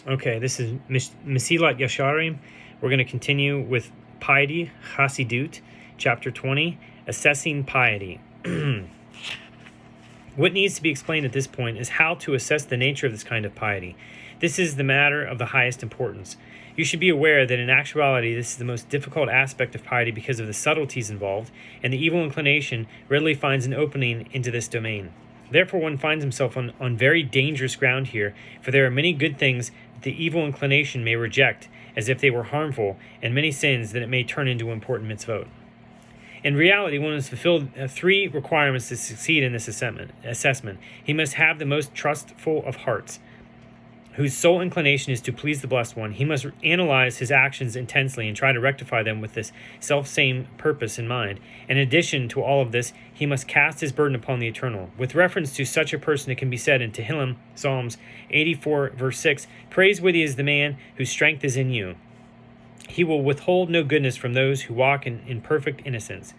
Okay, this is Mesillat Yesharim. We're going to continue with Piety, Chasidut, chapter 20, Assessing Piety. What needs to be explained at this point is how to assess the nature of this kind of piety. This is the matter of the highest importance. You should be aware that in actuality this is the most difficult aspect of piety because of the subtleties involved, and the evil inclination readily finds an opening into this domain. Therefore one finds himself on very dangerous ground here, for there are many good things that the evil inclination may reject as if they were harmful, and many sins that it may turn into important mitzvot. In reality, one must fulfill three requirements to succeed in this assessment. He must have the most trustful of hearts, whose sole inclination is to please the Blessed One. He must analyze his actions intensely and try to rectify them with this self-same purpose in mind. In addition to all of this, he must cast his burden upon the Eternal. With reference to such a person, it can be said in Tehillim, Psalms 84, verse 6, "Praiseworthy is the man whose strength is in you. He will withhold no goodness from those who walk in perfect innocence."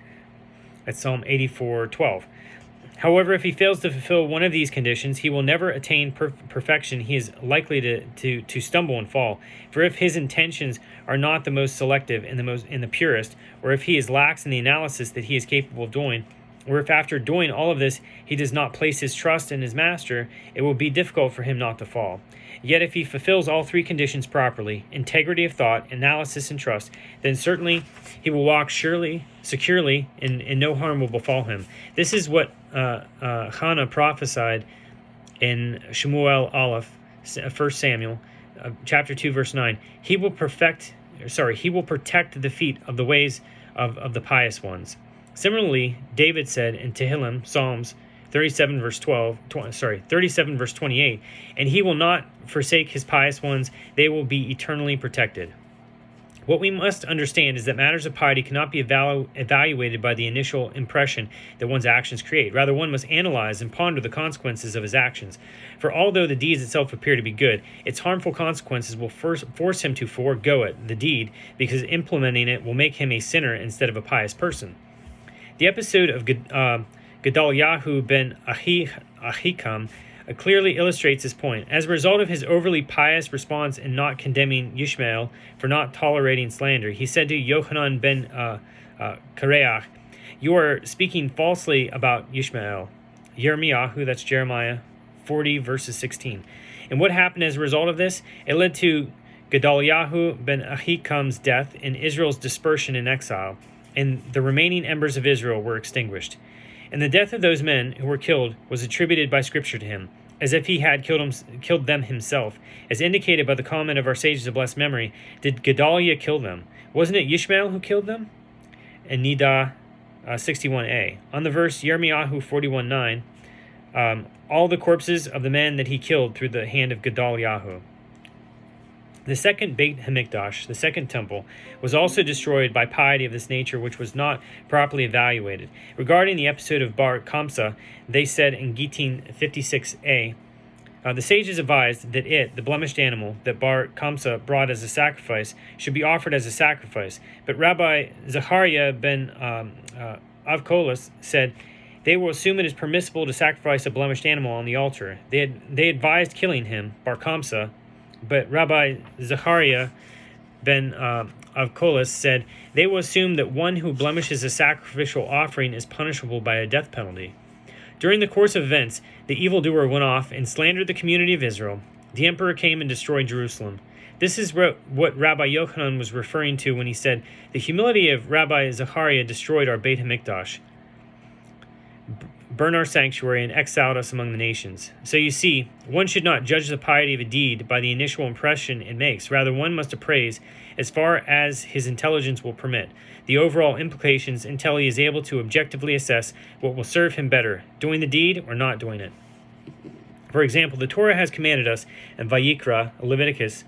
That's Psalm 84:12. However, if he fails to fulfill one of these conditions, he will never attain perfection. He is likely to stumble and fall. For if his intentions are not the most selective and the purest, or if he is lax in the analysis that he is capable of doing, or if after doing all of this he does not place his trust in his master, it will be difficult for him not to fall. Yet if he fulfills all three conditions properly, integrity of thought, analysis, and trust, then certainly he will walk securely, and no harm will befall him. This is what Hannah prophesied in Shemuel Aleph, 1 Samuel, chapter 2, verse 9. He will protect the feet of the ways of the pious ones. Similarly, David said in Tehillim, Psalms 37 verse 28, "And he will not forsake his pious ones, they will be eternally protected." What we must understand is that matters of piety cannot be evaluated by the initial impression that one's actions create. Rather, one must analyze and ponder the consequences of his actions. For although the deeds itself appear to be good, its harmful consequences will force him to forego the deed, because implementing it will make him a sinner instead of a pious person. The episode of Gedaliahu ben Ahikam clearly illustrates this point. As a result of his overly pious response in not condemning Yishmael for not tolerating slander, he said to Yochanan ben Kareach, "You are speaking falsely about Yishmael." Yirmiyahu, that's Jeremiah 40 verses 16. And what happened as a result of this? It led to Gedaliahu ben Ahikam's death and Israel's dispersion in exile, and the remaining embers of Israel were extinguished. And the death of those men who were killed was attributed by Scripture to him, as if he had killed them himself. As indicated by the comment of our sages of blessed memory, did Gedaliah kill them? Wasn't it Yishmael who killed them? And Nida 61a. On the verse Yirmiyahu 41:9, all the corpses of the men that he killed through the hand of Gedaliahu. The second Beit HaMikdash, the second temple, was also destroyed by piety of this nature, which was not properly evaluated. Regarding the episode of Bar Kamsa, they said in Gittin 56a, the sages advised that the blemished animal that Bar Kamsa brought as a sacrifice, should be offered as a sacrifice. But Rabbi Zechariah ben Avkolas said, they will assume it is permissible to sacrifice a blemished animal on the altar. They advised killing him, Bar Kamsa, but Rabbi Zechariah ben Avkolas said, they will assume that one who blemishes a sacrificial offering is punishable by a death penalty. During the course of events, the evildoer went off and slandered the community of Israel. The emperor came and destroyed Jerusalem. This is what Rabbi Yochanan was referring to when he said, the humility of Rabbi Zechariah destroyed our Beit HaMikdash, burned our sanctuary, and exiled us among the nations. So you see, one should not judge the piety of a deed by the initial impression it makes. Rather, one must appraise, as far as his intelligence will permit, the overall implications until he is able to objectively assess what will serve him better, doing the deed or not doing it. For example, the Torah has commanded us in Vayikra, Leviticus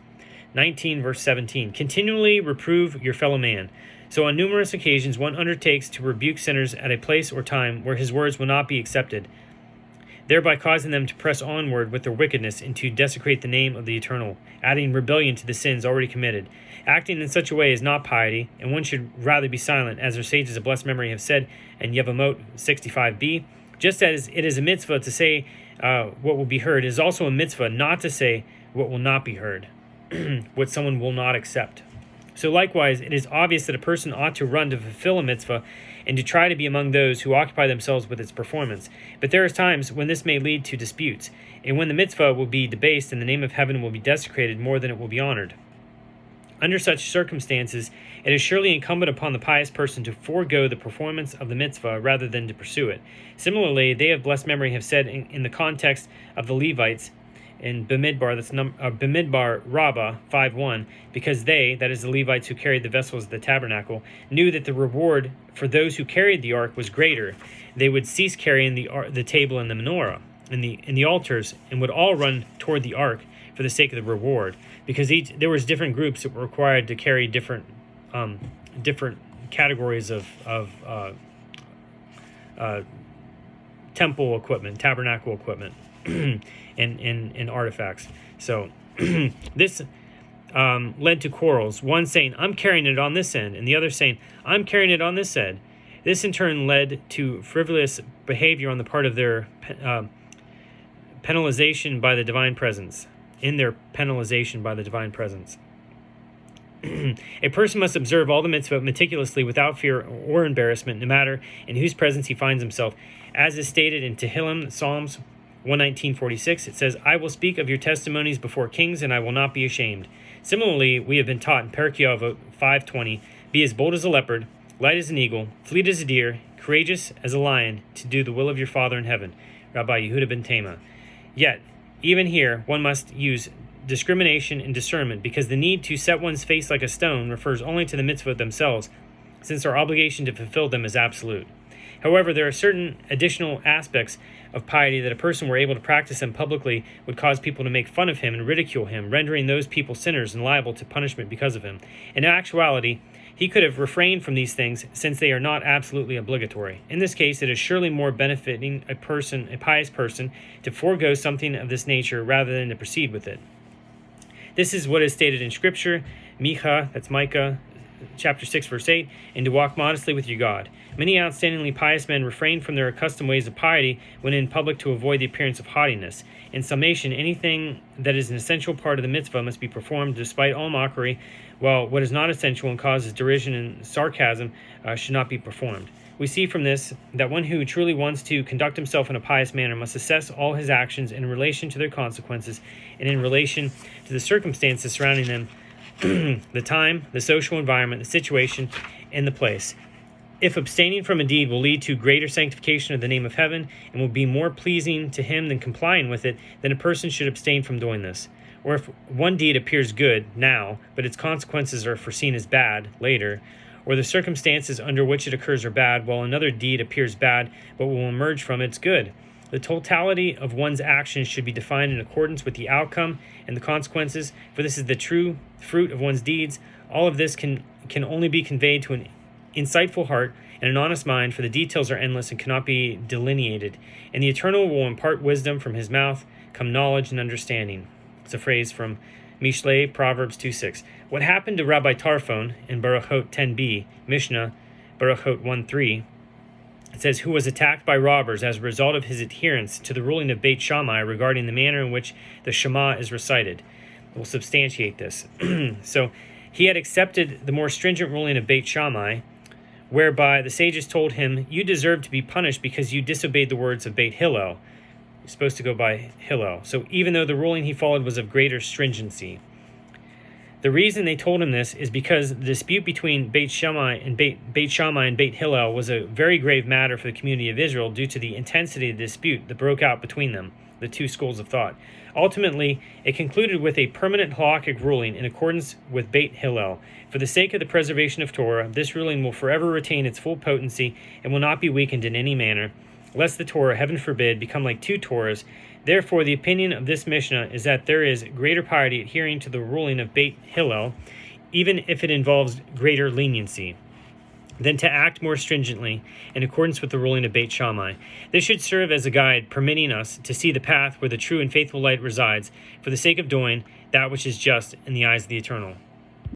19, verse 17, continually reprove your fellow man. So on numerous occasions one undertakes to rebuke sinners at a place or time where his words will not be accepted, thereby causing them to press onward with their wickedness and to desecrate the name of the Eternal, adding rebellion to the sins already committed. Acting in such a way is not piety, and one should rather be silent, as our sages of blessed memory have said in Yevamot 65b. Just as it is a mitzvah to say what will be heard, it is also a mitzvah not to say what will not be heard. what someone will not accept. So likewise, it is obvious that a person ought to run to fulfill a mitzvah and to try to be among those who occupy themselves with its performance. But there are times when this may lead to disputes, and when the mitzvah will be debased and the name of heaven will be desecrated more than it will be honored. Under such circumstances, it is surely incumbent upon the pious person to forego the performance of the mitzvah rather than to pursue it. Similarly, they of blessed memory have said in the context of the Levites in Bamidbar, Bamidbar Rabbah 5:1, because they, that is the Levites who carried the vessels of the tabernacle, knew that the reward for those who carried the ark was greater, they would cease carrying the table and the menorah and the altars, and would all run toward the ark for the sake of the reward, because there was different groups that were required to carry different categories of temple equipment, tabernacle equipment, and artifacts. So this led to quarrels, one saying, I'm carrying it on this end, and the other saying, I'm carrying it on this end. This in turn led to frivolous behavior on the part of their penalization by the divine presence. A person must observe all the mitzvot meticulously without fear or embarrassment, no matter in whose presence he finds himself. As is stated in Tehillim, Psalms 119:46, it says, I will speak of your testimonies before kings, and I will not be ashamed. Similarly, we have been taught in Pirkei Avot 5:20, be as bold as a leopard, light as an eagle, fleet as a deer, courageous as a lion, to do the will of your Father in heaven. Rabbi Yehuda ben Tema. Yet, even here, one must use discrimination and discernment, because the need to set one's face like a stone refers only to the mitzvot themselves, since our obligation to fulfill them is absolute. However, there are certain additional aspects of piety that a person were able to practice them publicly would cause people to make fun of him and ridicule him, rendering those people sinners and liable to punishment because of him. In actuality, he could have refrained from these things, since they are not absolutely obligatory. In this case, it is surely more benefiting a pious person, to forego something of this nature rather than to proceed with it. This is what is stated in Scripture, Micah, chapter 6, verse 8, and to walk modestly with your God. Many outstandingly pious men refrain from their accustomed ways of piety when in public to avoid the appearance of haughtiness. In summation, anything that is an essential part of the mitzvah must be performed despite all mockery, while what is not essential and causes derision and sarcasm should not be performed. We see from this that one who truly wants to conduct himself in a pious manner must assess all his actions in relation to their consequences and in relation to the circumstances surrounding them, the time, the social environment, the situation, and the place. If abstaining from a deed will lead to greater sanctification of the name of heaven and will be more pleasing to him than complying with it, then a person should abstain from doing this. Or if one deed appears good now, but its consequences are foreseen as bad later, or the circumstances under which it occurs are bad, while another deed appears bad but will emerge from its good, the totality of one's actions should be defined in accordance with the outcome and the consequences, for this is the true fruit of one's deeds. All of this can only be conveyed to an insightful heart and an honest mind, for the details are endless and cannot be delineated. And the Eternal will impart wisdom from his mouth, come knowledge and understanding. It's a phrase from Mishlei, Proverbs 2:6. What happened to Rabbi Tarfon in Barachot 10b, Mishnah, Barachot 1:3, it says, who was attacked by robbers as a result of his adherence to the ruling of Beit Shammai regarding the manner in which the Shema is recited. We'll substantiate this. So he had accepted the more stringent ruling of Beit Shammai, whereby the sages told him, you deserve to be punished because you disobeyed the words of Beit Hillel. You're supposed to go by Hillel. So even though the ruling he followed was of greater stringency. The reason they told him this is because the dispute between Beit Shammai and Beit Hillel was a very grave matter for the community of Israel due to the intensity of the dispute that broke out between them, the two schools of thought. Ultimately, it concluded with a permanent halakhic ruling in accordance with Beit Hillel. For the sake of the preservation of Torah, this ruling will forever retain its full potency and will not be weakened in any manner, lest the Torah, heaven forbid, become like two Torahs. Therefore, the opinion of this Mishnah is that there is greater piety adhering to the ruling of Beit Hillel, even if it involves greater leniency, than to act more stringently in accordance with the ruling of Beit Shammai. This should serve as a guide, permitting us to see the path where the true and faithful light resides, for the sake of doing that which is just in the eyes of the Eternal.